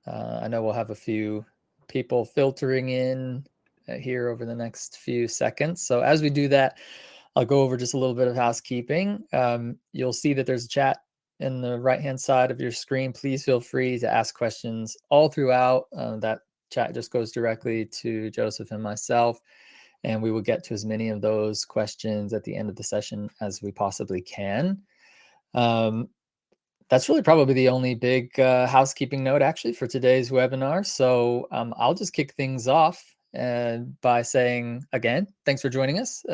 I know we'll have a few people filtering in here over the next few seconds. So as we do that, I'll go over just a little bit of housekeeping. You'll see that there's a chat in the right-hand side of your screen. Please feel free to ask questions all throughout. That chat just goes directly to Joseph and myself, and we will get to as many of those questions at the end of the session as we possibly can. That's really probably the only big housekeeping note actually for today's webinar. So I'll just kick things off by saying, again, thanks for joining us.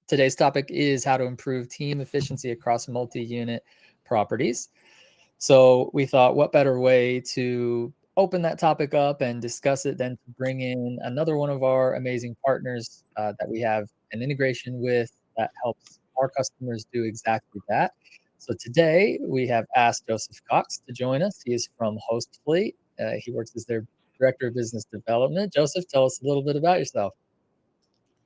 Today's topic is how to improve team efficiency across multi-unit properties. So we thought, what better way to open that topic up and discuss it than to bring in another one of our amazing partners that we have an integration with that helps our customers do exactly that. So today we have asked Joseph Cox to join us. He is from Hostfully. He works as their Director of Business Development. Joseph, tell us a little bit about yourself.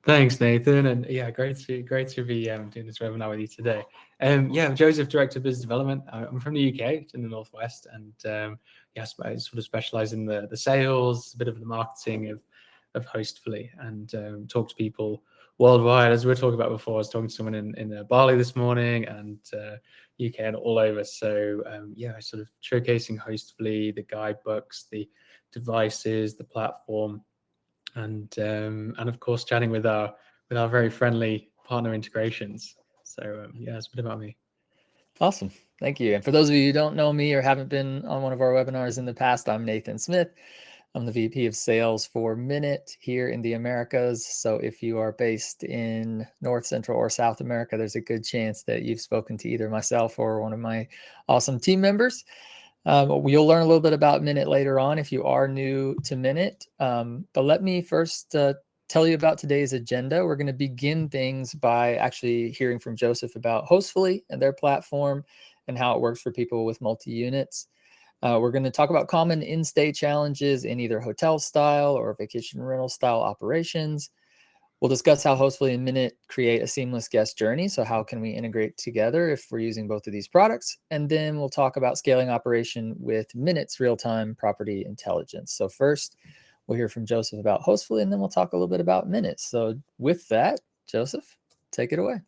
Thanks, Nathan, and yeah, great to be doing this webinar with you today. I'm Joseph, Director of Business Development. I'm from the UK, in the Northwest, and I sort of specialise in the sales, a bit of the marketing of Hostfully, and talk to people worldwide. As we were talking about before, I was talking to someone in Bali this morning, and UK and all over. So sort of showcasing Hostfully, the guidebooks, the devices, the platform. And of course, chatting with our very friendly partner integrations. So it's a bit about me. Awesome, thank you. And for those of you who don't know me or haven't been on one of our webinars in the past, I'm Nathan Smith. I'm the VP of Sales for Minut here in the Americas. So if you are based in North, Central, or South America, there's a good chance that you've spoken to either myself or one of my awesome team members. You'll learn a little bit about Minut later on if you are new to Minut. But let me first tell you about today's agenda. We're going to begin things by actually hearing from Joseph about Hostfully and their platform and how it works for people with multi-units. We're going to talk about common in-stay challenges in either hotel style or vacation rental style operations. We'll discuss how Hostfully and Minut create a seamless guest journey. So how can we integrate together if we're using both of these products? And then we'll talk about scaling operation with Minut's real-time property intelligence. So first, we'll hear from Joseph about Hostfully, and then we'll talk a little bit about Minut. So with that, Joseph, take it away.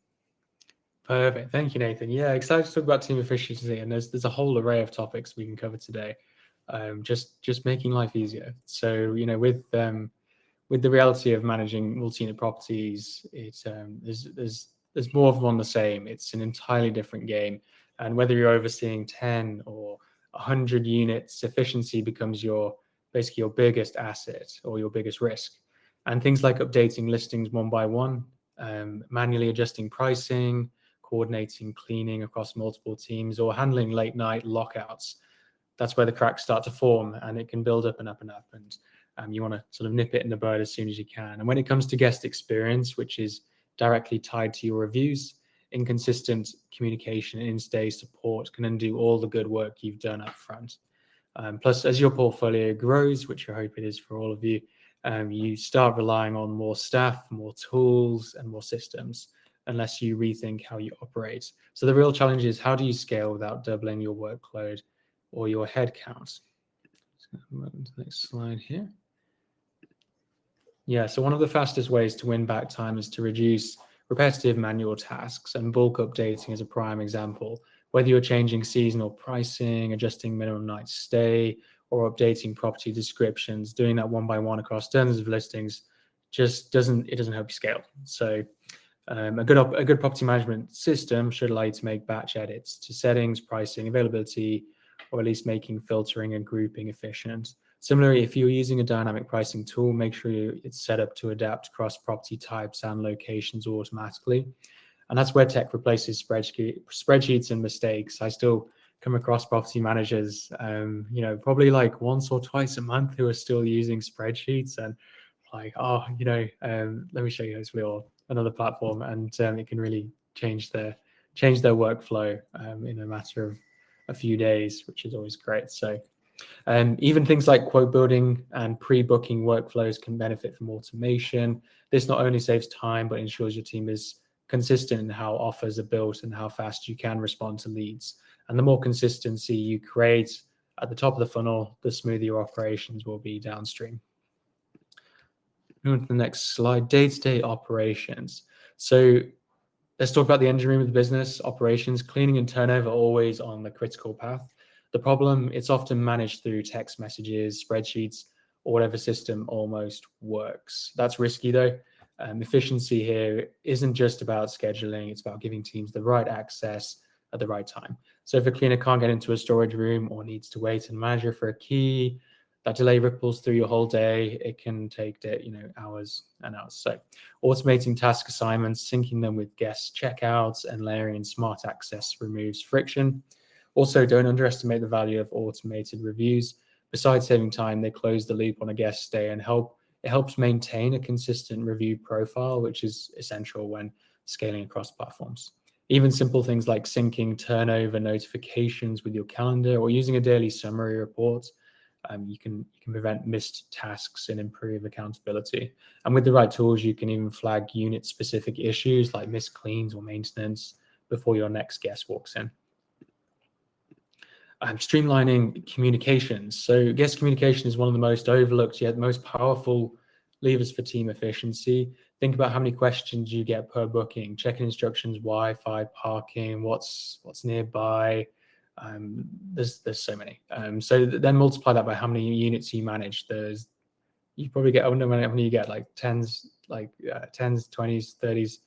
Perfect. Thank you, Nathan. Yeah, excited to talk about team efficiency, and there's a whole array of topics we can cover today. Just making life easier. So with the reality of managing multi-unit properties, it's there's more of one the same. It's an entirely different game, and whether you're overseeing 10 or 100 units, efficiency becomes basically your biggest asset or your biggest risk. And things like updating listings one by one, manually adjusting pricing, coordinating cleaning across multiple teams, or handling late night lockouts. That's where the cracks start to form, and it can build up and up and up. And you want to sort of nip it in the bud as soon as you can. And when it comes to guest experience, which is directly tied to your reviews, inconsistent communication and in-stay support can undo all the good work you've done up front. Plus, as your portfolio grows, which I hope it is for all of you, you start relying on more staff, more tools, and more systems, unless you rethink how you operate. So the real challenge is, how do you scale without doubling your workload or your headcount? Move on to the next slide here. Yeah, so one of the fastest ways to win back time is to reduce repetitive manual tasks, and bulk updating is a prime example. Whether you're changing seasonal pricing, adjusting minimum night stay, or updating property descriptions, doing that one by one across dozens of listings just doesn't help you scale. So a good property management system should allow you to make batch edits to settings, pricing, availability, or at least making filtering and grouping efficient. Similarly, if you're using a dynamic pricing tool, make sure it's set up to adapt across property types and locations automatically. And that's where tech replaces spreadsheets and mistakes. I still come across property managers, probably like once or twice a month, who are still using spreadsheets, and like, let me show you Hostfully or another platform, and it can really change their workflow in a matter of a few days, which is always great. So even things like quote building and pre-booking workflows can benefit from automation. This not only saves time, but ensures your team is consistent in how offers are built and how fast you can respond to leads. And the more consistency you create, at the top of the funnel, the smoother your operations will be downstream. Moving to the next slide, day-to-day operations. So let's talk about the engine room of the business. Operations, cleaning and turnover always on the critical path. The problem, it's often managed through text messages, spreadsheets, or whatever system almost works. That's risky though. Efficiency here isn't just about scheduling, it's about giving teams the right access at the right time. So if a cleaner can't get into a storage room or needs to wait and manager for a key, that delay ripples through your whole day. It can take hours and hours. So automating task assignments, syncing them with guest checkouts, and layering in smart access removes friction. Also, don't underestimate the value of automated reviews. Besides saving time, they close the loop on a guest stay and it helps maintain a consistent review profile, which is essential when scaling across platforms. Even simple things like syncing turnover notifications with your calendar or using a daily summary report, you can prevent missed tasks and improve accountability. And with the right tools, you can even flag unit-specific issues like missed cleans or maintenance before your next guest walks in. Streamlining communications. So guest communication is one of the most overlooked yet most powerful levers for team efficiency. Think about how many questions you get per booking, check-in instructions, Wi-Fi, parking, what's nearby. There's so many. So then multiply that by how many units you manage. You probably get, I wonder how many you get, like tens, 20s, 30s,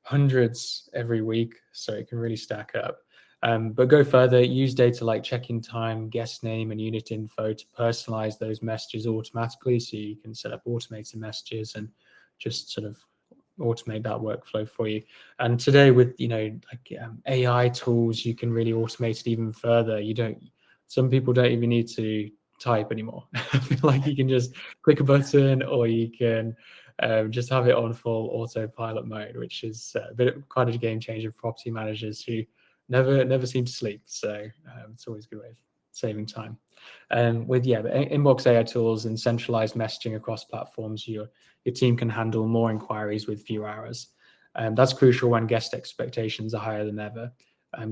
hundreds every week. So it can really stack up. But go further, use data like check-in time, guest name, and unit info to personalize those messages automatically. So you can set up automated messages and just sort of automate that workflow for you. And today with, AI tools, you can really automate it even further. Some people don't even need to type anymore. I feel like you can just click a button, or you can just have it on full autopilot mode, which is quite a game changer for property managers who never seem to sleep. So it's always a good way of saving time. With inbox AI tools and centralized messaging across platforms, your team can handle more inquiries with fewer hours. That's crucial when guest expectations are higher than ever.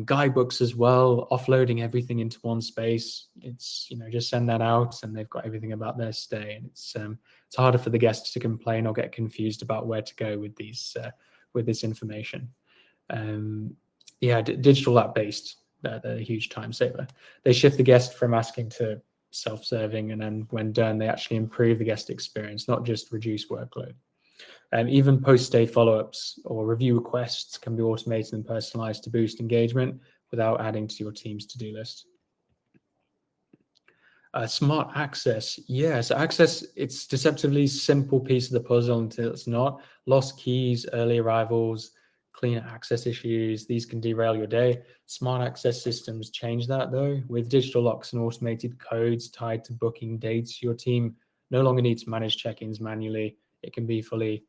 Guidebooks as well, offloading everything into one space. It's just send that out and they've got everything about their stay, and it's harder for the guests to complain or get confused about where to go with this information. Digital app-based, they're a huge time saver. They shift the guest from asking to self-serving, and then when done, they actually improve the guest experience, not just reduce workload. Even post-stay follow-ups or review requests can be automated and personalized to boost engagement without adding to your team's to-do list. Smart access. So access, it's deceptively simple piece of the puzzle until it's not. Lost keys, early arrivals, cleaner access issues, these can derail your day. Smart access systems change that though. With digital locks and automated codes tied to booking dates, your team no longer needs to manage check-ins manually. It can be fully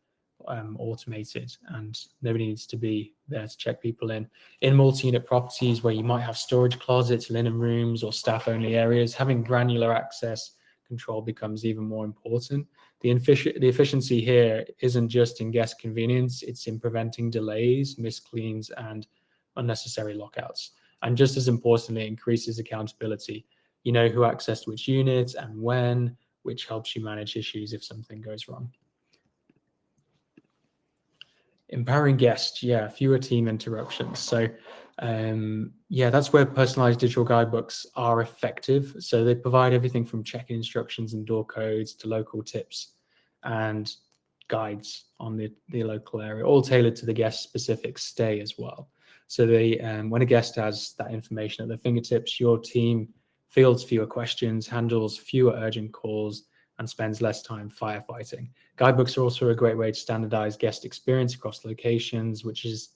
automated, and nobody needs to be there to check people in. In multi-unit properties where you might have storage closets, linen rooms, or staff-only areas, having granular access control becomes even more important. The efficiency here isn't just in guest convenience, it's in preventing delays, miscleans, and unnecessary lockouts. And just as importantly, it increases accountability. You know who accessed which units and when, which helps you manage issues if something goes wrong. Empowering guests, fewer team interruptions. So that's where personalized digital guidebooks are effective. So they provide everything from check-in instructions and door codes to local tips and guides on the local area, all tailored to the guest specific stay as well. So when a guest has that information at their fingertips, your team fields fewer questions, handles fewer urgent calls, and spends less time firefighting. Guidebooks are also a great way to standardize guest experience across locations, which is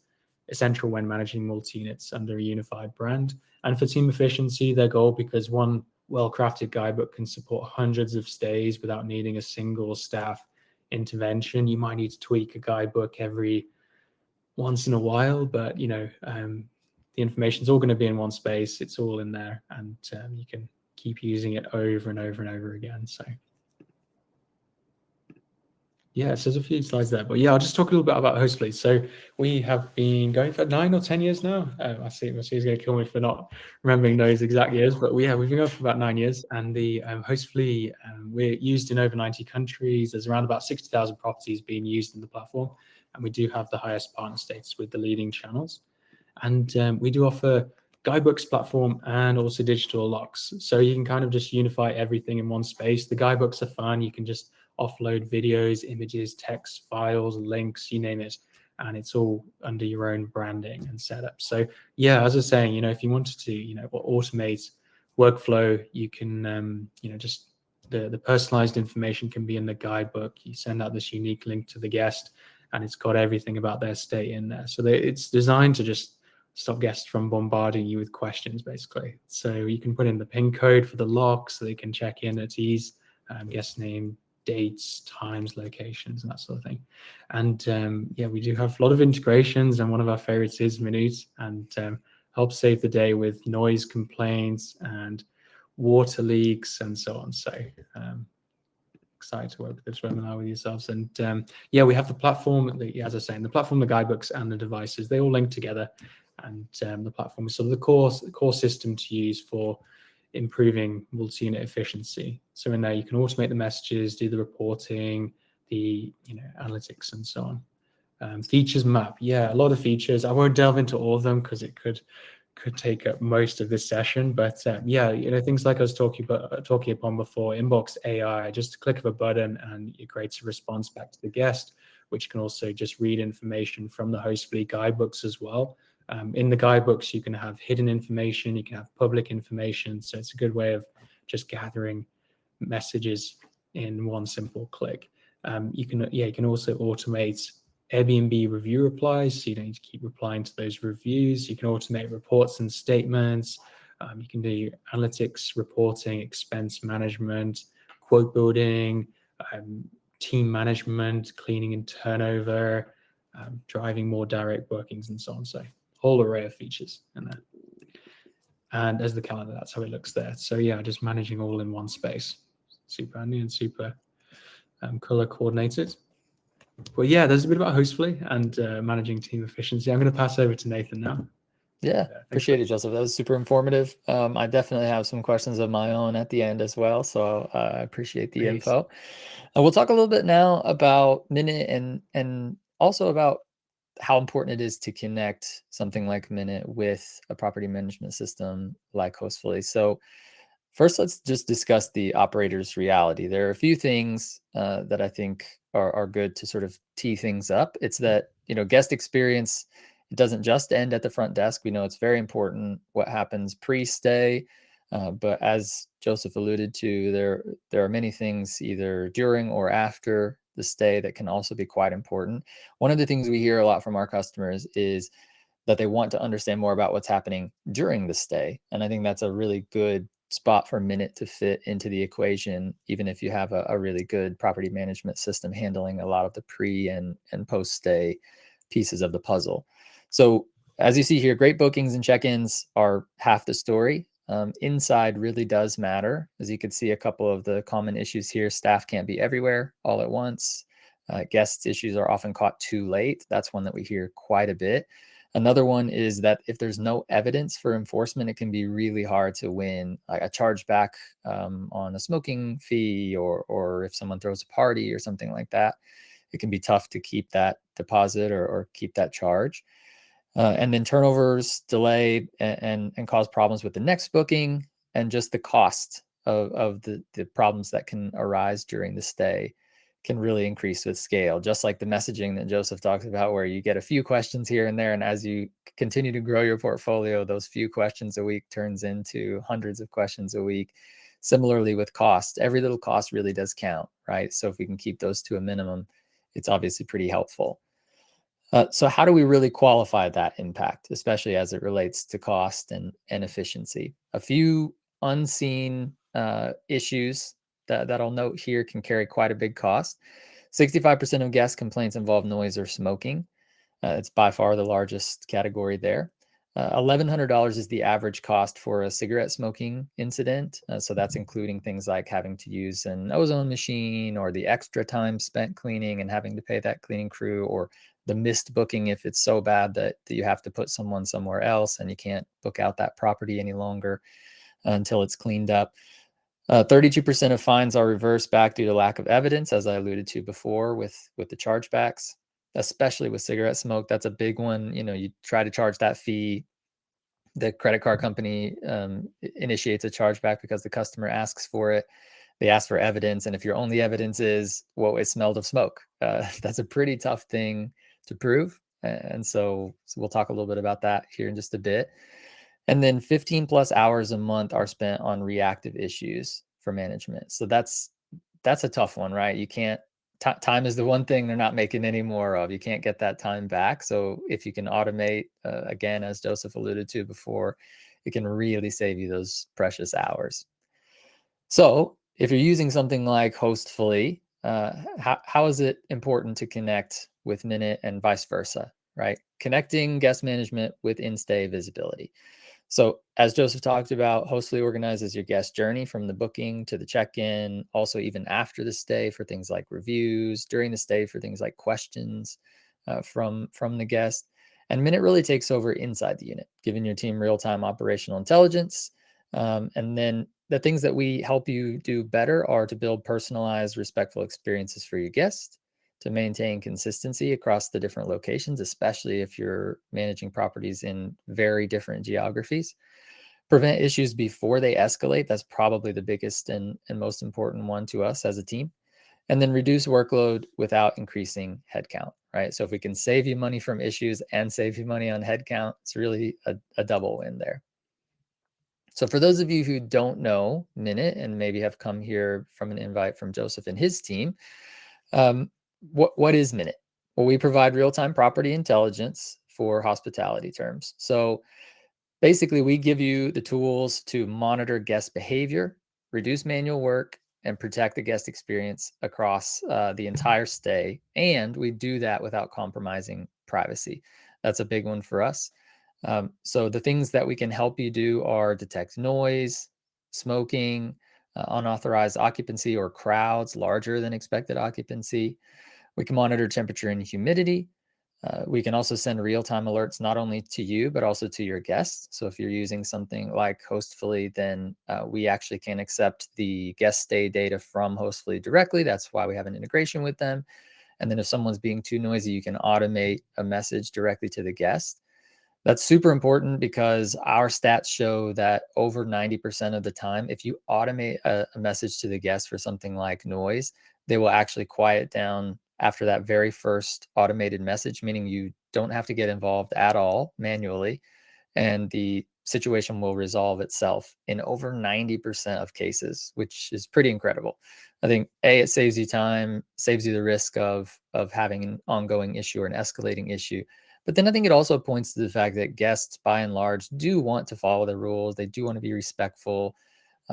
essential when managing multi-units under a unified brand. And for team efficiency, their goal, because one well-crafted guidebook can support hundreds of stays without needing a single staff intervention. You might need to tweak a guidebook every once in a while, but the information is all going to be in one space. It's all in there, and you can keep using it over and over and over again. So Yeah, so there's a few slides there, but yeah, I'll just talk a little bit about Hostfully. So we have been going for 9 or 10 years now. I see he's going to kill me for not remembering those exact years, but we've been going for about 9 years. And the Hostfully, we're used in over 90 countries. There's around about 60,000 properties being used in the platform, and we do have the highest partner status with the leading channels. And we do offer guidebooks platform and also digital locks, so you can kind of just unify everything in one space. The guidebooks are fun. You can just offload videos, images, text files, links, you name it, and it's all under your own branding and setup. So yeah, as I was saying, if you wanted to, automate workflow, you can, just the personalized information can be in the guidebook. You send out this unique link to the guest, and it's got everything about their stay in there. So it's designed to just stop guests from bombarding you with questions, basically. So you can put in the PIN code for the lock so they can check in at ease, guest name, dates, times, locations, and that sort of thing. And yeah, we do have a lot of integrations, and one of our favorites is Minut, and helps save the day with noise complaints and water leaks and so on. So excited to work with this webinar with yourselves. And yeah, we have the platform, as I was saying, the platform, the guidebooks, and the devices, they all link together. And the platform is sort of the core system to use for improving multi-unit efficiency. So in there, you can automate the messages, do the reporting, the analytics, and so on. Features map, yeah, a lot of features. I won't delve into all of them because it could take up most of this session, but yeah, things like I was talking upon before, inbox AI, just a click of a button and it creates a response back to the guest, which can also just read information from the Hostfully guidebooks as well. In the guidebooks, you can have hidden information, you can have public information, so it's a good way of just gathering messages in one simple click. You can also automate Airbnb review replies, so you don't need to keep replying to those reviews. You can automate reports and statements. You can do analytics, reporting, expense management, quote building, team management, cleaning and turnover, driving more direct bookings, and so on. So whole array of features in there. And as the calendar, that's how it looks there. So yeah, just managing all in one space. Super handy and super color coordinated. Well, yeah, there's a bit about Hostfully and managing team efficiency. I'm going to pass over to Nathan now. Yeah, appreciate it, Joseph. That was super informative. I definitely have some questions of my own at the end as well, so I appreciate the info. We'll talk a little bit now about Minut and also about how important it is to connect something like Minut with a property management system like Hostfully. So first, let's just discuss the operator's reality. There are a few things that I think are good to sort of tee things up. It's that, guest experience, it doesn't just end at the front desk. We know it's very important what happens pre-stay, but as Joseph alluded to, there are many things either during or after the stay that can also be quite important. One of the things we hear a lot from our customers is that they want to understand more about what's happening during the stay. And I think that's a really good spot for Minut to fit into the equation, even if you have a really good property management system handling a lot of the pre and post-stay pieces of the puzzle. So as you see here, great bookings and check-ins are half the story. Inside really does matter. As you can see, a couple of the common issues here: staff can't be everywhere all at once. Guest issues are often caught too late. That's one that we hear quite a bit. Another one is that if there's no evidence for enforcement, it can be really hard to win like a chargeback on a smoking fee, or if someone throws a party or something like that, it can be tough to keep that deposit or keep that charge. And then turnovers delay and cause problems with the next booking, and just the cost of the problems that can arise during the stay can really increase with scale, just like the messaging that Joseph talks about, where you get a few questions here and there. And as you continue to grow your portfolio, those few questions a week turns into hundreds of questions a week. Similarly with cost, every little cost really does count, right? So if we can keep those to a minimum, it's obviously pretty helpful. So how do we really qualify that impact, especially as it relates to cost and efficiency? A few unseen issues that I'll note here can carry quite a big cost. 65% of guest complaints involve noise or smoking. It's by far the largest category there. $1,100 is the average cost for a cigarette smoking incident. So that's including things like having to use an ozone machine, or the extra time spent cleaning and having to pay that cleaning crew, or the missed booking if it's so bad that you have to put someone somewhere else and you can't book out that property any longer until it's cleaned up. 32% of fines are reversed back due to lack of evidence, as I alluded to before with the chargebacks, especially with cigarette smoke. That's a big one. You try to charge that fee. The credit card company initiates a chargeback because the customer asks for it. They ask for evidence. And if your only evidence is, well, it smelled of smoke, that's a pretty tough thing to prove. And so we'll talk a little bit about that here in just a bit. And then 15 plus hours a month are spent on reactive issues for management. So that's a tough one, right? You can't, time is the one thing they're not making any more of. You can't get that time back. So if you can automate, again, as Joseph alluded to before, it can really save you those precious hours. So if you're using something like Hostfully, how is it important to connect with Minute and vice versa, right? Connecting guest management with in-stay visibility. So as Joseph talked about, Hostfully organizes your guest journey from the booking to the check-in, also even after the stay for things like reviews, during the stay for things like questions from the guest. And Minute really takes over inside the unit, giving your team real-time operational intelligence. And then the things that we help you do better are to build personalized, respectful experiences for your guests, to maintain consistency across the different locations, especially if you're managing properties in very different geographies. Prevent issues before they escalate. That's probably the biggest and most important one to us as a team. And then reduce workload without increasing headcount, right? So if we can save you money from issues and save you money on headcount, it's really a double win there. So for those of you who don't know Minute and maybe have come here from an invite from Joseph and his team, what is Minute? Well, we provide real-time property intelligence for hospitality terms. So basically, we give you the tools to monitor guest behavior, reduce manual work, and protect the guest experience across the entire stay. And we do that without compromising privacy. That's a big one for us. So the things that we can help you do are detect noise, smoking, unauthorized occupancy, or crowds larger than expected occupancy. We can monitor temperature and humidity. We can also send real-time alerts not only to you, but also to your guests. So if you're using something like Hostfully, then we actually can accept the guest stay data from Hostfully directly. That's why we have an integration with them. And then if someone's being too noisy, you can automate a message directly to the guest. That's super important because our stats show that over 90% of the time, if you automate a message to the guest for something like noise, they will actually quiet down after that very first automated message, meaning you don't have to get involved at all manually, and the situation will resolve itself in over 90% of cases, which is pretty incredible. I think it saves you time, saves you the risk of having an ongoing issue or an escalating issue. But then I think it also points to the fact that guests, by and large, do want to follow the rules. They do want to be respectful.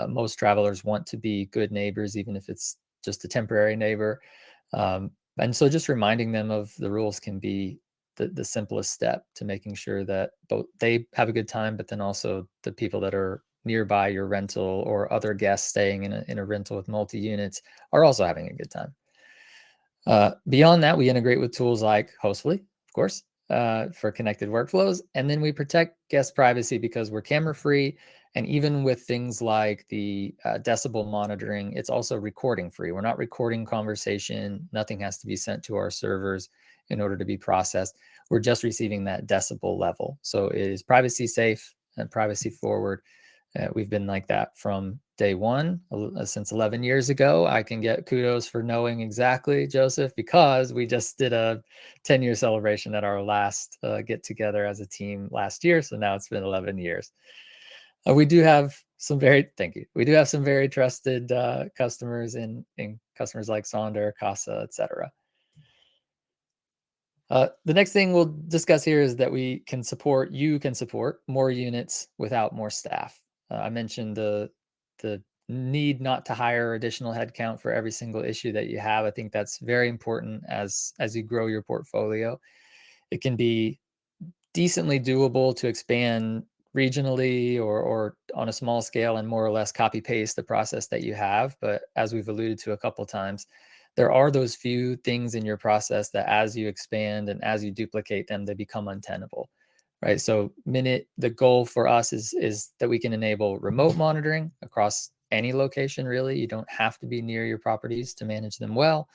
Most travelers want to be good neighbors, even if it's just a temporary neighbor. And so just reminding them of the rules can be the simplest step to making sure that both they have a good time, but then also the people that are nearby your rental or other guests staying in a rental with multi-units are also having a good time. Beyond that, we integrate with tools like Hostfully, of course, for connected workflows. And then we protect guest privacy because we're camera free. And even with things like the decibel monitoring, it's also recording free. We're not recording conversation. Nothing has to be sent to our servers in order to be processed. We're just receiving that decibel level. So it is privacy safe and privacy forward. We've been like that from day one since 11 years ago. I can get kudos for knowing exactly, Joseph, because we just did a 10-year celebration at our last get together as a team last year. So now it's been 11 years. We do have some thank you. We do have some very trusted customers in customers like Sonder, Casa, etc. The next thing we'll discuss here is that you can support more units without more staff. I mentioned the need not to hire additional headcount for every single issue that you have. I think that's very important as you grow your portfolio. It can be decently doable to expand regionally or on a small scale and more or less copy paste the process that you have. But as we've alluded to a couple times, there are those few things in your process that as you expand and as you duplicate them, they become untenable, right? So Minute, the goal for us is that we can enable remote monitoring across any location, really. You don't have to be near your properties to manage them well.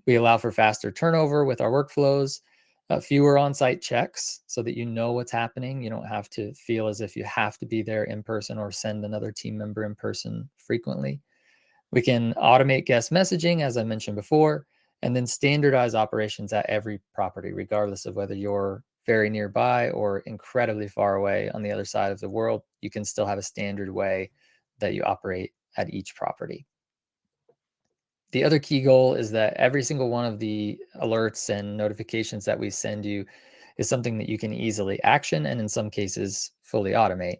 We allow for faster turnover with our workflows, fewer on-site checks so that you know what's happening. You don't have to feel as if you have to be there in person or send another team member in person frequently. We can automate guest messaging, as I mentioned before, and then standardize operations at every property, regardless of whether you're very nearby or incredibly far away on the other side of the world. You can still have a standard way that you operate at each property. The other key goal is that every single one of the alerts and notifications that we send you is something that you can easily action and in some cases fully automate.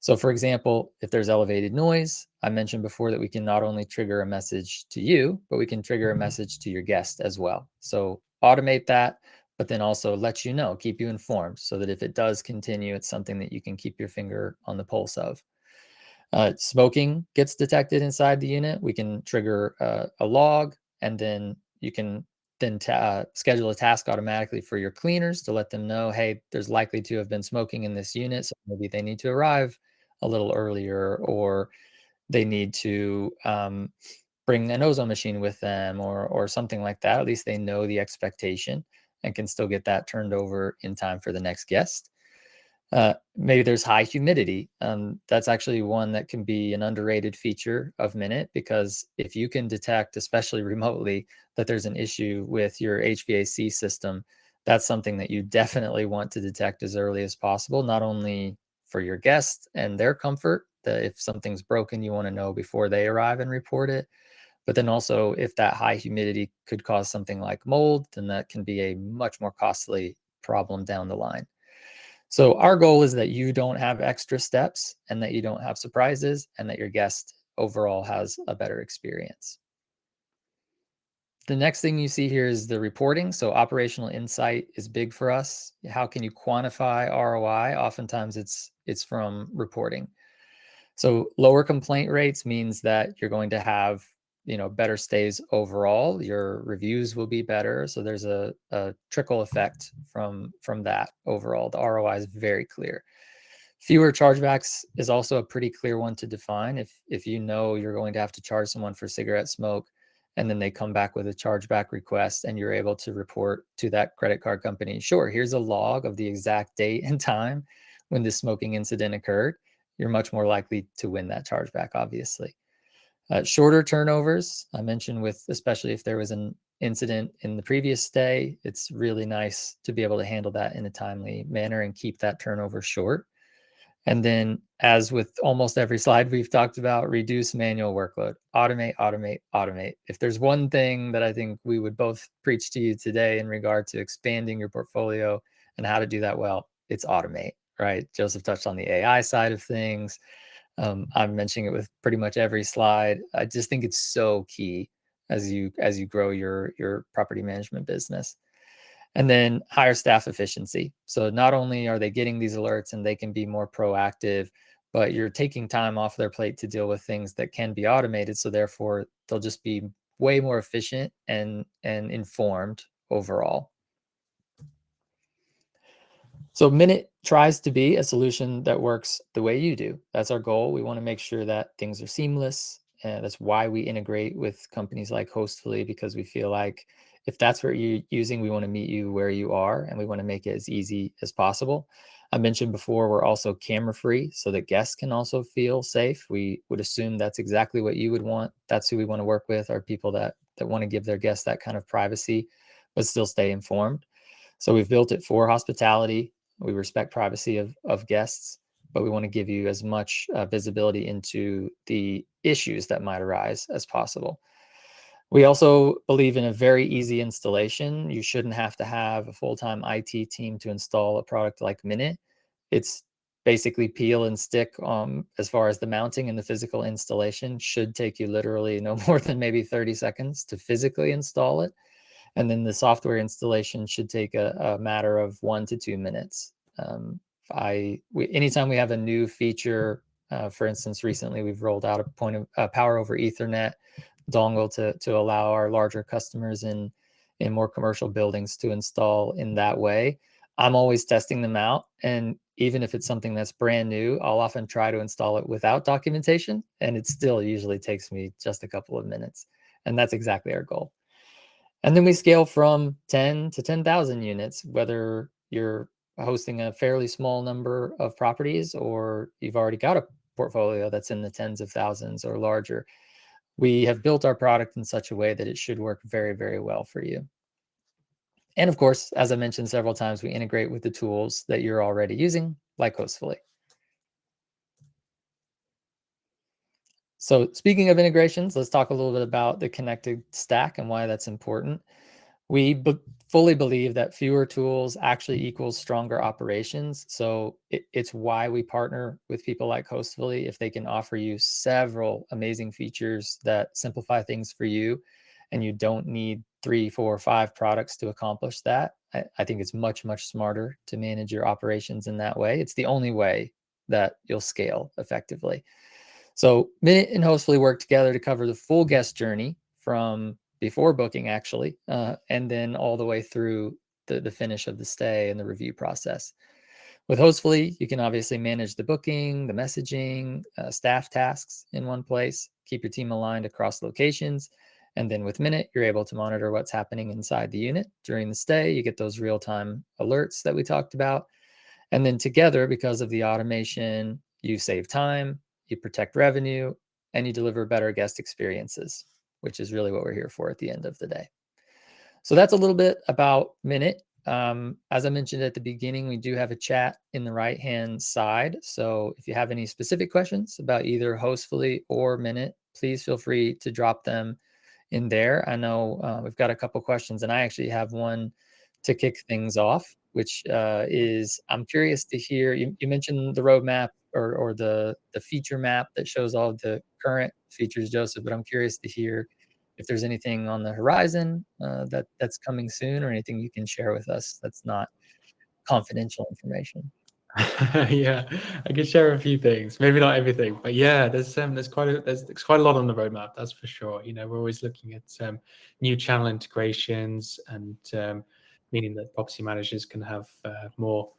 So for example, if there's elevated noise, I mentioned before that we can not only trigger a message to you, but we can trigger a message to your guest as well. So automate that, but then also let you know, keep you informed so that if it does continue, it's something that you can keep your finger on the pulse of. Smoking gets detected inside the unit, we can trigger a log, and then you can then schedule a task automatically for your cleaners to let them know, hey, there's likely to have been smoking in this unit, so maybe they need to arrive a little earlier, or they need to bring an ozone machine with them, or something like that. At least they know the expectation and can still get that turned over in time for the next guest. Maybe there's high humidity. That's actually one that can be an underrated feature of Minute, because if you can detect, especially remotely, that there's an issue with your HVAC system, that's something that you definitely want to detect as early as possible, not only for your guests and their comfort, that if something's broken, you want to know before they arrive and report it. But then also, if that high humidity could cause something like mold, then that can be a much more costly problem down the line. So our goal is that you don't have extra steps and that you don't have surprises and that your guest overall has a better experience. The next thing you see here is the reporting. So operational insight is big for us. How can you quantify ROI? Oftentimes it's from reporting. So lower complaint rates means that you're going to have, better stays overall. Your reviews will be better. So there's a trickle effect from that overall. The ROI is very clear. Fewer chargebacks is also a pretty clear one to define. If you know you're going to have to charge someone for cigarette smoke, and then they come back with a chargeback request, and you're able to report to that credit card company, sure, here's a log of the exact date and time when this smoking incident occurred, you're much more likely to win that chargeback, obviously. Shorter turnovers, I mentioned, with especially if there was an incident in the previous stay, it's really nice to be able to handle that in a timely manner and keep that turnover short. And then, as with almost every slide we've talked about, reduce manual workload, automate, automate, automate. If there's one thing that I think we would both preach to you today in regard to expanding your portfolio and how to do that well, it's automate, right? Joseph touched on the AI side of things. I'm mentioning it with pretty much every slide. I just think it's so key as you grow your property management business. And then higher staff efficiency. So not only are they getting these alerts and they can be more proactive, but you're taking time off their plate to deal with things that can be automated. So therefore, they'll just be way more efficient and informed overall. So Minute tries to be a solution that works the way you do. That's our goal. We want to make sure that things are seamless. And that's why we integrate with companies like Hostfully, because we feel like if that's what you're using, we want to meet you where you are, and we want to make it as easy as possible. I mentioned before, we're also camera free so that guests can also feel safe. We would assume that's exactly what you would want. That's who we want to work with, are people that want to give their guests that kind of privacy, but still stay informed. So we've built it for hospitality. We respect privacy of guests, but we want to give you as much visibility into the issues that might arise as possible. We also believe in a very easy installation. You shouldn't have to have a full-time IT team to install a product like Minute. It's basically peel and stick. As far as the mounting and the physical installation should take you literally no more than maybe 30 seconds to physically install it. And then the software installation should take a matter of 1 to 2 minutes. Anytime we have a new feature, for instance, recently we've rolled out a point of power over Ethernet dongle to allow our larger customers in more commercial buildings to install in that way. I'm always testing them out, and even if it's something that's brand new, I'll often try to install it without documentation, and it still usually takes me just a couple of minutes, and that's exactly our goal. And then we scale from 10 to 10,000 units, whether you're hosting a fairly small number of properties or you've already got a portfolio that's in the tens of thousands or larger. We have built our product in such a way that it should work very, very well for you. And of course, as I mentioned several times, we integrate with the tools that you're already using, like Hostfully. So speaking of integrations, let's talk a little bit about the connected stack and why that's important. We fully believe that fewer tools actually equals stronger operations. So it's why we partner with people like Hostfully. If they can offer you several amazing features that simplify things for you, and you don't need 3, 4, 5 products to accomplish that, I think it's much, much smarter to manage your operations in that way. It's the only way that you'll scale effectively. So Minut and Hostfully work together to cover the full guest journey from before booking, actually, and then all the way through the finish of the stay and the review process. With Hostfully, you can obviously manage the booking, the messaging, staff tasks in one place, keep your team aligned across locations. And then with Minut, you're able to monitor what's happening inside the unit during the stay. You get those real-time alerts that we talked about. And then together, because of the automation, you save time, you protect revenue, and you deliver better guest experiences, which is really what we're here for at the end of the day. So that's a little bit about Minut. As I mentioned at the beginning, we do have a chat in the right-hand side. So if you have any specific questions about either Hostfully or Minut, please feel free to drop them in there. I know we've got a couple questions, and I actually have one to kick things off, which is I'm curious to hear. You mentioned the roadmap or the feature map that shows all of the current features, Joseph, but I'm curious to hear if there's anything on the horizon that's coming soon, or anything you can share with us that's not confidential information. Yeah, I can share a few things, maybe not everything, but yeah, there's quite a lot on the roadmap, that's for sure. We're always looking at new channel integrations, and meaning that property managers can have more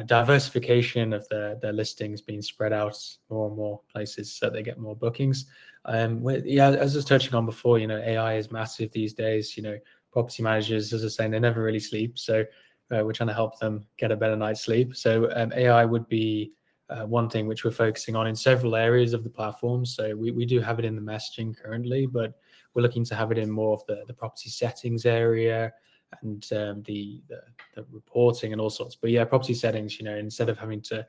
diversification of their listings being spread out more and more places, so they get more bookings. Yeah, as I was touching on before, AI is massive these days. Property managers, as I was saying, they never really sleep, so we're trying to help them get a better night's sleep. So AI would be one thing which we're focusing on in several areas of the platform. So we do have it in the messaging currently, but we're looking to have it in more of the property settings area, and the reporting and all sorts. But yeah, property settings, instead of having to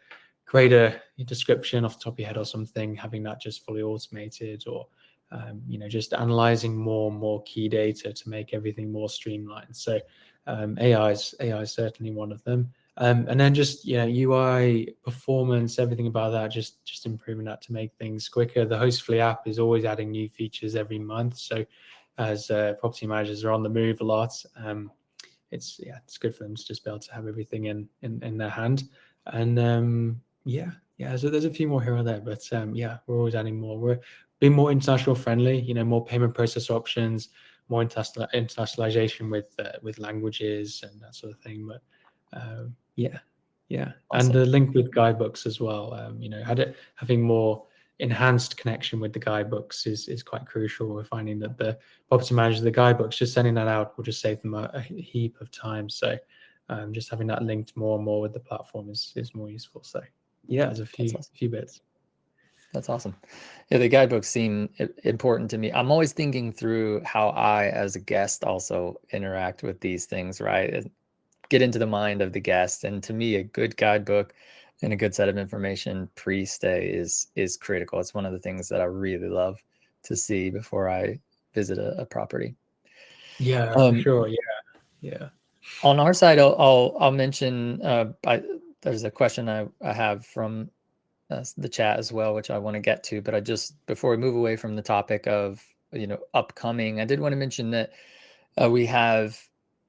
create a description off the top of your head or something, having that just fully automated, or just analyzing more and more key data to make everything more streamlined. So AI is certainly one of them. And then just UI performance, everything about that, just improving that to make things quicker. The Hostfully app is always adding new features every month. So as property managers are on the move a lot, it's good for them to just be able to have everything in their hand. And so there's a few more here or there, but we're always adding more. We're being more international friendly, more payment processor options, more internationalization with languages and that sort of thing. But and Awesome. the link with guidebooks as well. Having more enhanced connection with the guidebooks is quite crucial. We're finding that the property managers, the guidebooks, just sending that out will just save them a heap of time. So just having that linked more and more with the platform is more useful. So yeah, there's a That's few awesome. bits. That's awesome. Yeah, the guidebooks seem important to me. I'm always thinking through how I, as a guest, also interact with these things, right? And get into the mind of the guest. And to me, a good guidebook and a good set of information pre-stay is critical. It's one of the things that I really love to see before I visit a property. Yeah, for sure. Yeah. On our side, I'll mention. There's a question I have from the chat as well, which I want to get to. But before we move away from the topic of upcoming, I did want to mention that We have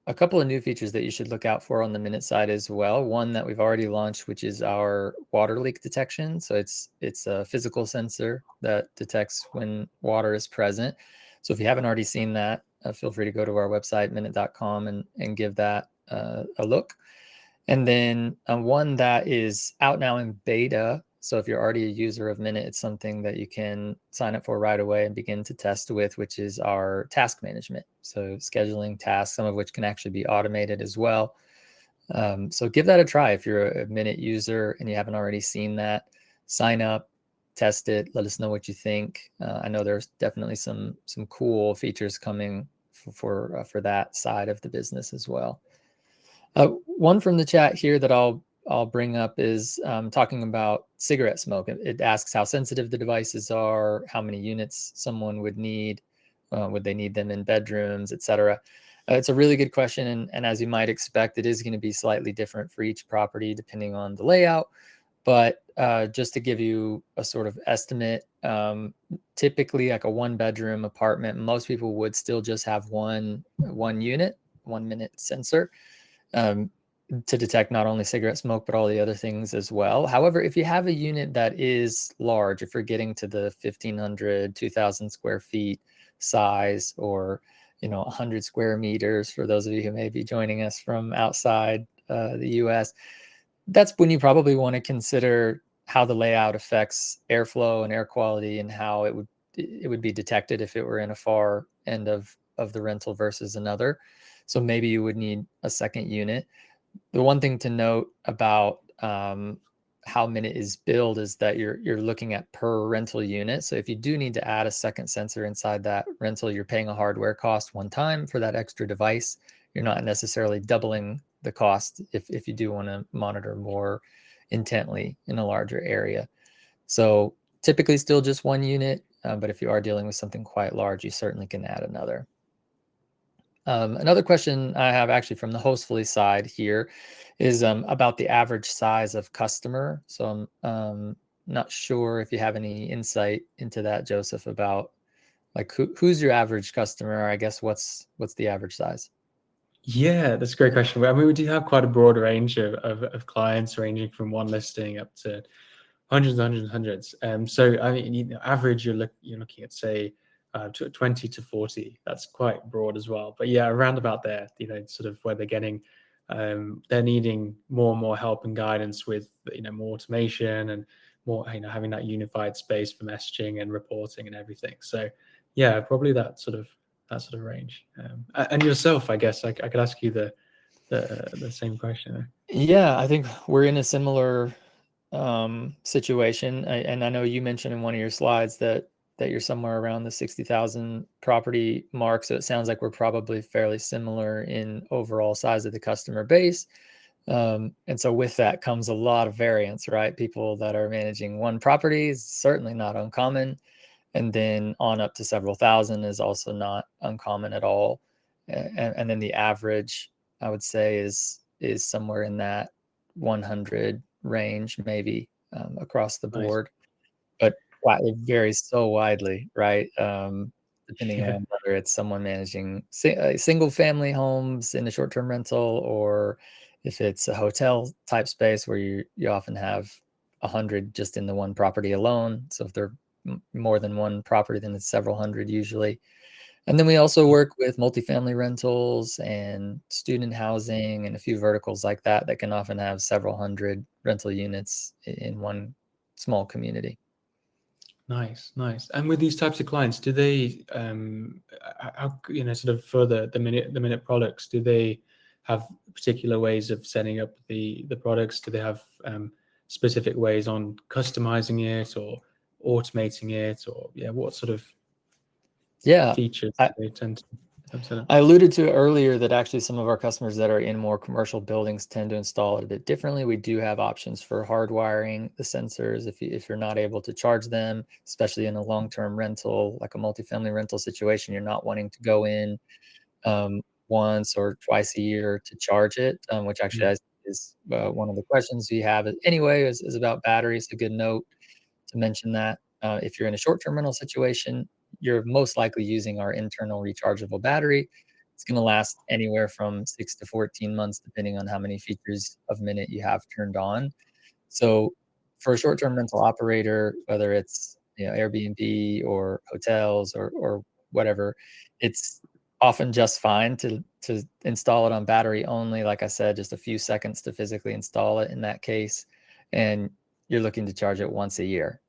a couple of new features that you should look out for on the Minute side as well. One that we've already launched, which is our water leak detection. So it's a physical sensor that detects when water is present. So if you haven't already seen that, feel free to go to our website, minute.com, and give that a look. And then one that is out now in beta. So if you're already a user of Minute, it's something that you can sign up for right away and begin to test with, which is our task management. So scheduling tasks, some of which can actually be automated as well. So give that a try if you're a Minute user and you haven't already seen that. Sign up, test it, let us know what you think. I know there's definitely some cool features coming for that side of the business as well. One from the chat here that I'll bring up is talking about cigarette smoke. It asks how sensitive the devices are, how many units someone would need, would they need them in bedrooms, etc. It's a really good question, and as you might expect, it is going to be slightly different for each property depending on the layout. But just to give you a sort of estimate, typically like a one-bedroom apartment, most people would still just have one unit, 1 minute sensor. To detect not only cigarette smoke, but all the other things as well. However, if you have a unit that is large, if you're getting to the 1,500, 2,000 square feet size, or 100 square meters, for those of you who may be joining us from outside the US, that's when you probably want to consider how the layout affects airflow and air quality, and how it would be detected if it were in a far end of the rental versus another. So maybe you would need a second unit. The one thing to note about how Minute is billed is that you're looking at per rental unit. So if you do need to add a second sensor inside that rental, you're paying a hardware cost one time for that extra device. You're not necessarily doubling the cost if you do want to monitor more intently in a larger area. So typically still just one unit, but if you are dealing with something quite large, you certainly can add another. Another question I have actually from the Hostfully side here is about the average size of customer. So I'm not sure if you have any insight into that, Joseph, about like who's your average customer, or I guess what's the average size? Yeah, that's a great question. I mean, we do have quite a broad range of clients, ranging from one listing up to hundreds, hundreds, hundreds. So I mean, average you're looking at, say, 20 to 40. That's quite broad as well. But yeah, around about there, sort of where they're needing more and more help and guidance with more automation and more having that unified space for messaging and reporting and everything. So yeah, probably that sort of range. And yourself, I guess I could ask you the same question. Yeah, I think we're in a similar situation. And I know you mentioned in one of your slides that you're somewhere around the 60,000 property mark. So it sounds like we're probably fairly similar in overall size of the customer base. And so with that comes a lot of variance, right? People that are managing one property is certainly not uncommon. And then on up to several thousand is also not uncommon at all. And then the average, I would say, is somewhere in that 100 range, maybe across the Nice. board. But it varies so widely, right? Depending Yeah. on whether it's someone managing single family homes in a short-term rental, or if it's a hotel type space where you often have 100 just in the one property alone. So if they're more than one property, then it's several hundred usually. And then we also work with multifamily rentals and student housing and a few verticals like that that can often have several hundred rental units in one small community. Nice, nice. And with these types of clients, do they, how, sort of for the minute products, do they have particular ways of setting up the products? Do they have specific ways on customizing it or automating it, or yeah, what sort of Yeah. features I, do they tend to have set up? I alluded to earlier that actually some of our customers that are in more commercial buildings tend to install it a bit differently. We do have options for hardwiring the sensors if you're not able to charge them, especially in a long-term rental, like a multifamily rental situation. You're not wanting to go in once or twice a year to charge it, which actually is one of the questions we have anyway, is about batteries. A good note to mention that if you're in a short-term rental situation, you're most likely using our internal rechargeable battery. It's going to last anywhere from 6 to 14 months, depending on how many features of Minute you have turned on. So for a short-term rental operator, whether it's, Airbnb or hotels or whatever, it's often just fine to install it on battery only. Like I said, just a few seconds to physically install it in that case, and you're looking to charge it once a year.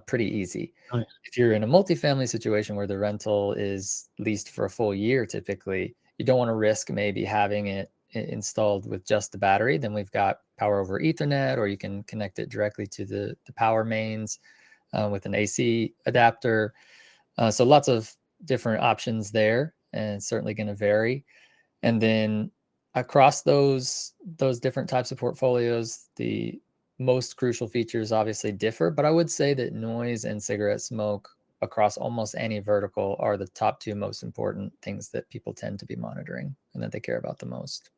Pretty easy. Nice. If you're in a multifamily situation where the rental is leased for a full year, typically, you don't want to risk maybe having it installed with just the battery. Then we've got power over Ethernet, or you can connect it directly to the power mains with an AC adapter. So lots of different options there, and it's certainly going to vary. And then across those different types of portfolios, the most crucial features obviously differ, but I would say that noise and cigarette smoke across almost any vertical are the top two most important things that people tend to be monitoring and that they care about the most.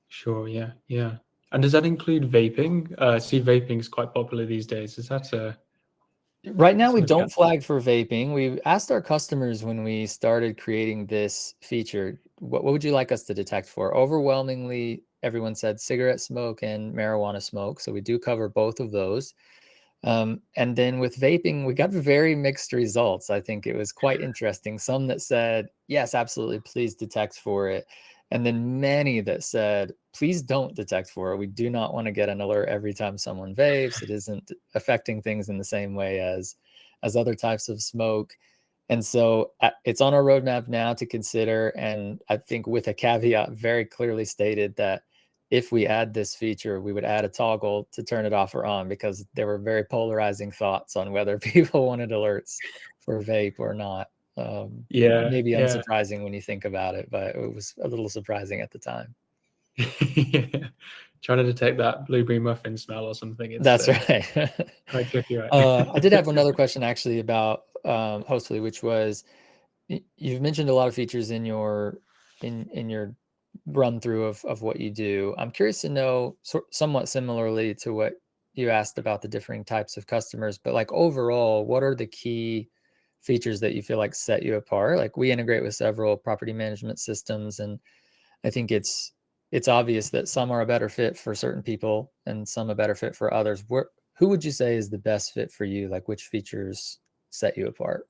Sure. Yeah. Yeah. And does that include vaping? I see vaping is quite popular these days. Is that a Right now, we sort of don't flag for vaping. We asked our customers when we started creating this feature, what would you like us to detect for? Overwhelmingly, everyone said cigarette smoke and marijuana smoke. So we do cover both of those. And then with vaping, we got very mixed results. I think it was quite interesting. Some that said, yes, absolutely, please detect for it. And then many that said, please don't detect for it. We do not want to get an alert every time someone vapes. It isn't affecting things in the same way as other types of smoke. And so it's on our roadmap now to consider. And I think with a caveat very clearly stated that if we add this feature, we would add a toggle to turn it off or on, because there were very polarizing thoughts on whether people wanted alerts for vape or not. Yeah. Maybe Yeah. unsurprising when you think about it, but it was a little surprising at the time. Yeah. Trying to detect that blueberry muffin smell or something. It's That's right. quite tricky, right? I did have another question actually about Hostfully, which was you've mentioned a lot of features in your run through of what you do. I'm curious to know, somewhat similarly to what you asked about the differing types of customers, but like overall, what are the key features that you feel like set you apart? Like we integrate with several property management systems, and I think it's obvious that some are a better fit for certain people and some a better fit for others. Who would you say is the best fit for you? Like which features set you apart?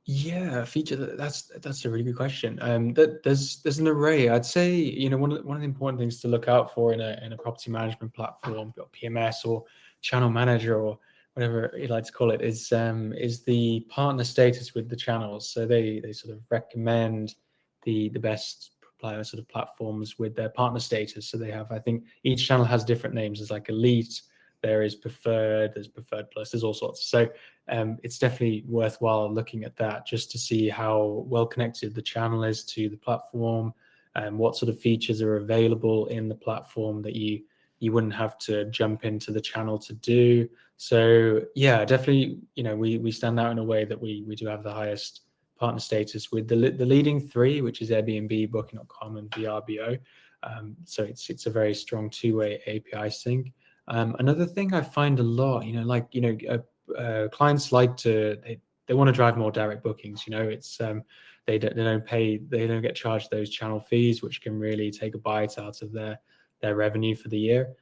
Yeah, feature that's a really good question. There's an array. I'd say, one of the important things to look out for in a property management platform, or PMS or channel manager or whatever you like to call it, is the partner status with the channels. So they sort of recommend the best sort of platforms with their partner status. So they have, I think each channel has different names. There's like Elite, there is Preferred, there's Preferred Plus, there's all sorts. So it's definitely worthwhile looking at that just to see how well connected the channel is to the platform, and what sort of features are available in the platform that you wouldn't have to jump into the channel to do. So yeah, definitely, we stand out in a way that we do have the highest partner status with the leading three, which is Airbnb, Booking.com, and VRBO. So it's a very strong two-way API sync. Another thing I find a lot, clients like they want to drive more direct bookings. It's they don't get charged those channel fees, which can really take a bite out of their revenue for the year.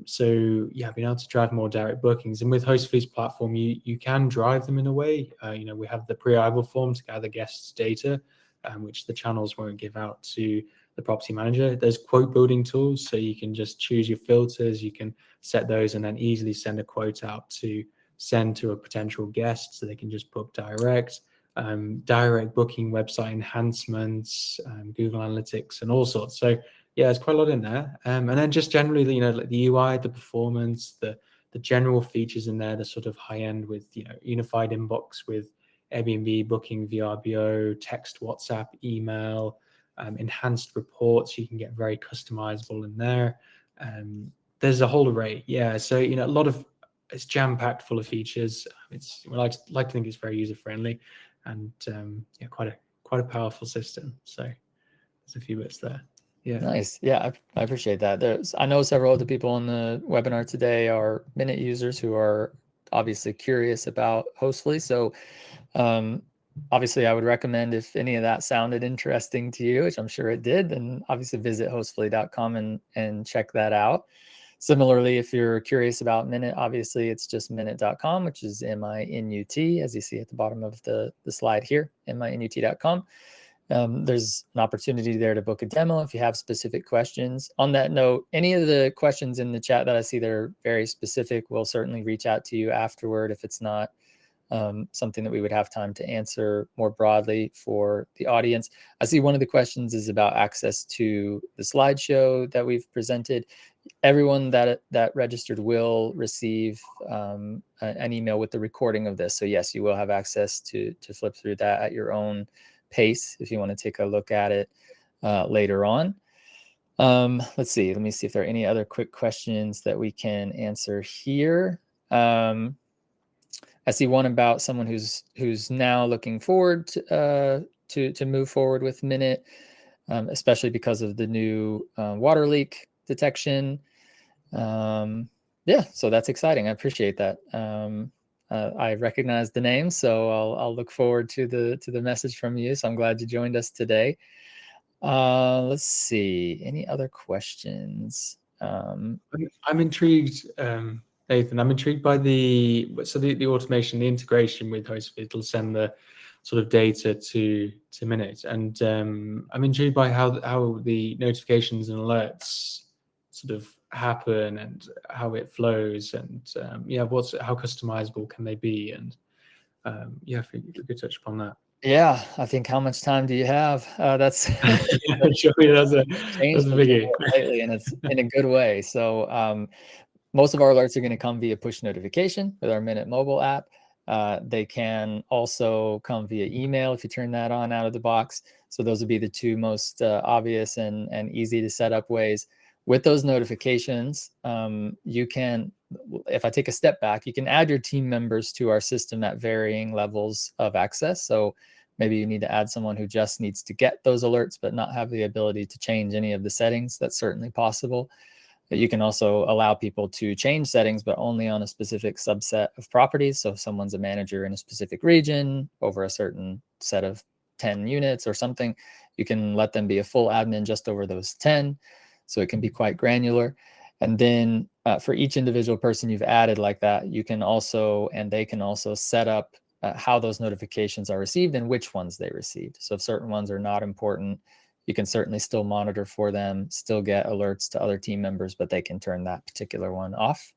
So yeah, being able to drive more direct bookings, and with Hostfully's platform, you can drive them in a way. We have the pre-arrival form to gather guests' data, which the channels won't give out to the property manager. There's quote building tools, so you can just choose your filters, you can set those, and then easily send a quote out to send to a potential guest, so they can just book direct. Direct booking website enhancements, Google Analytics, and all sorts. So yeah, there's quite a lot in there. And then just generally, like the UI, the performance, the general features in there, the sort of high end with unified inbox with Airbnb, Booking, VRBO, text, WhatsApp, email, enhanced reports. You can get very customizable in there. There's a whole array. Yeah, so a lot of it's jam packed full of features. We like to think it's very user friendly, and yeah, quite a powerful system. So there's a few bits there. Yeah. Nice. Yeah, I appreciate that. I know several of the people on the webinar today are Minute users who are obviously curious about Hostfully. So obviously, I would recommend, if any of that sounded interesting to you, which I'm sure it did, then obviously visit hostfully.com and check that out. Similarly, if you're curious about Minut, obviously it's just minut.com, which is MINUT, as you see at the bottom of the slide here, MINUT.com. There's an opportunity there to book a demo if you have specific questions. On that note, any of the questions in the chat that I see that are very specific, we'll certainly reach out to you afterward if it's not something that we would have time to answer more broadly for the audience. I see one of the questions is about access to the slideshow that we've presented. Everyone that registered will receive an email with the recording of this. So yes, you will have access to flip through that at your own pace if you want to take a look at it later on. Let's see. Let me see if there are any other quick questions that we can answer here. I see one about someone who's now looking forward to move forward with Minut, especially because of the new water leak detection. Yeah, so that's exciting. I appreciate that. I recognize the name, so I'll look forward to the message from you. So I'm glad you joined us today. Let's see. Any other questions? I'm intrigued, Nathan. I'm intrigued by the automation, the integration with Hostfully. It'll send the sort of data to Minut, and I'm intrigued by how the notifications and alerts sort of happen and how it flows, and how customizable can they be, and if we could touch upon that. Yeah, I think how much time do you have? That's Sure, that's a changed biggie lately, and it's in a good way. So most of our alerts are going to come via push notification with our Minut mobile app. They can also come via email if you turn that on out of the box. So those would be the two most obvious and easy to set up ways. With those notifications, you can, if I take a step back, you can add your team members to our system at varying levels of access. So maybe you need to add someone who just needs to get those alerts, but not have the ability to change any of the settings. That's certainly possible. But you can also allow people to change settings, but only on a specific subset of properties. So if someone's a manager in a specific region over a certain set of 10 units or something, you can let them be a full admin just over those 10. So it can be quite granular. And then for each individual person you've added like that, you can also, and they can also set up how those notifications are received and which ones they received. So if certain ones are not important, you can certainly still monitor for them, still get alerts to other team members, but they can turn that particular one off.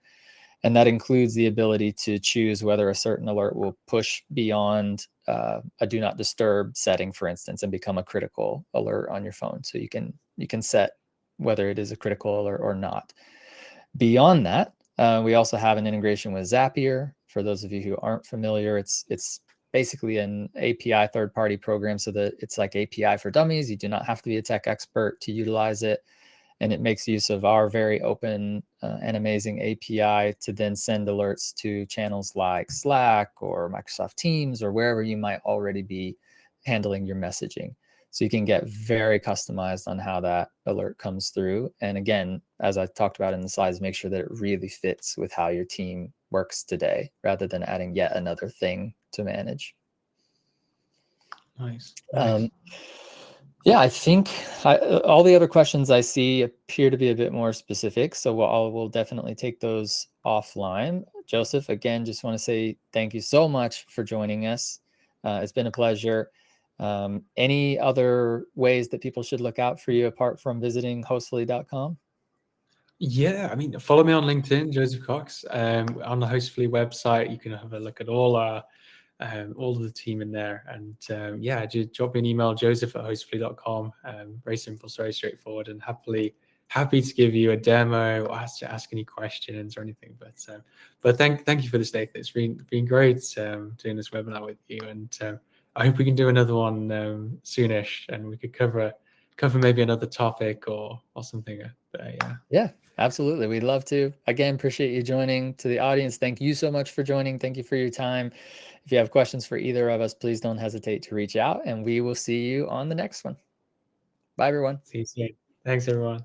And that includes the ability to choose whether a certain alert will push beyond a do not disturb setting, for instance, and become a critical alert on your phone. So you can set whether it is a critical alert or not. Beyond that, we also have an integration with Zapier. For those of you who aren't familiar, it's basically an API third-party program, so that it's like API for dummies. You do not have to be a tech expert to utilize it. And it makes use of our very open and amazing API to then send alerts to channels like Slack or Microsoft Teams or wherever you might already be handling your messaging. So you can get very customized on how that alert comes through. And again, as I talked about in the slides, make sure that it really fits with how your team works today, rather than adding yet another thing to manage. Nice. Yeah, I think all the other questions I see appear to be a bit more specific, so we'll definitely take those offline. Joseph, again, just want to say thank you so much for joining us. It's been a pleasure. Any other ways that people should look out for you apart from visiting hostfully.com? Yeah, I mean, follow me on LinkedIn, Joseph Cox. On the Hostfully website, you can have a look at all of the team in there. And just drop me an email, joseph@hostfully.com. Very simple, very straightforward, and happy to give you a demo or ask any questions or anything. But thank you for this, Nathan. It's been great doing this webinar with you, and I hope we can do another one soonish, and we could cover maybe another topic or something. Yeah, absolutely. We'd love to. Again, appreciate you joining. To the audience, thank you so much for joining. Thank you for your time. If you have questions for either of us, please don't hesitate to reach out, and we will see you on the next one. Bye, everyone. See you soon. Thanks, everyone.